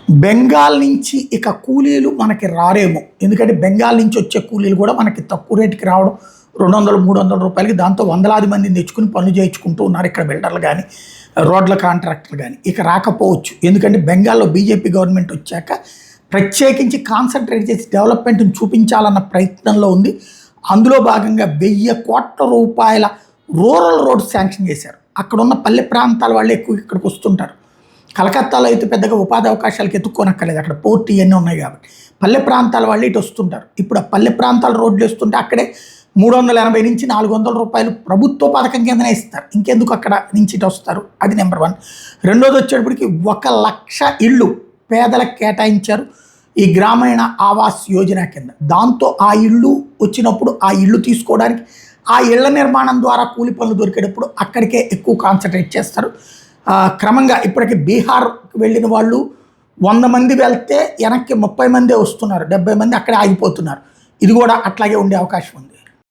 బెంగాల్ నుంచి ఇక కూలీలు మనకి రారేమో. ఎందుకంటే బెంగాల్ నుంచి వచ్చే కూలీలు కూడా మనకి తక్కువ రేటుకి రావడం, 200, 300 రూపాయలకి దాంతో వందలాది మందిని తెచ్చుకుని పనులు చేయించుకుంటూ ఉన్నారు ఇక్కడ బిల్డర్లు కానీ, రోడ్ల కాంట్రాక్టర్లు కానీ. ఇక రాకపోవచ్చు, ఎందుకంటే బెంగాల్లో బీజేపీ గవర్నమెంట్ వచ్చాక ప్రత్యేకించి కాన్సన్ట్రేట్ చేసి డెవలప్మెంట్ని చూపించాలన్న ప్రయత్నంలో ఉంది. అందులో భాగంగా 1000 కోట్ల రూపాయల రూరల్ రోడ్ శాంక్షన్ చేశారు. అక్కడ ఉన్న పల్లె ప్రాంతాల వాళ్ళు ఎక్కువ ఇక్కడికి వస్తుంటారు. కలకత్తాలో అయితే పెద్దగా ఉపాధి అవకాశాలకు ఎత్తుక్కోనక్కర్లేదు, అక్కడ పోర్ట్ ఇవన్నీ ఉన్నాయి కాబట్టి. పల్లె ప్రాంతాల వాళ్ళు ఇటు వస్తుంటారు. ఇప్పుడు ఆ పల్లె ప్రాంతాల రోడ్లు వేస్తుంటే అక్కడే 380 నుంచి 400 రూపాయలు ప్రభుత్వ పథకం కిందనే ఇస్తారు. ఇంకెందుకు అక్కడ నుంచి ఇటు వస్తారు? అది నెంబర్ 1. రెండోది వచ్చేటప్పటికి 1 లక్ష ఇళ్ళు పేదలకు కేటాయించారు ఈ గ్రామీణ ఆవాస్ యోజన కింద. దాంతో ఆ ఇళ్ళు వచ్చినప్పుడు ఆ ఇళ్ళు తీసుకోవడానికి, ఆ ఇళ్ల నిర్మాణం ద్వారా కూలి పనులు దొరికేటప్పుడు అక్కడికే ఎక్కువ కాన్సన్ట్రేట్ చేస్తారు. క్రమంగా ఇప్పటికి బీహార్కి వెళ్ళిన వాళ్ళు 100 మంది వెళ్తే వెనక్కి 30 మందే వస్తున్నారు, 70 మంది అక్కడే ఆగిపోతున్నారు. ఇది కూడా అట్లాగే ఉండే అవకాశం ఉంది.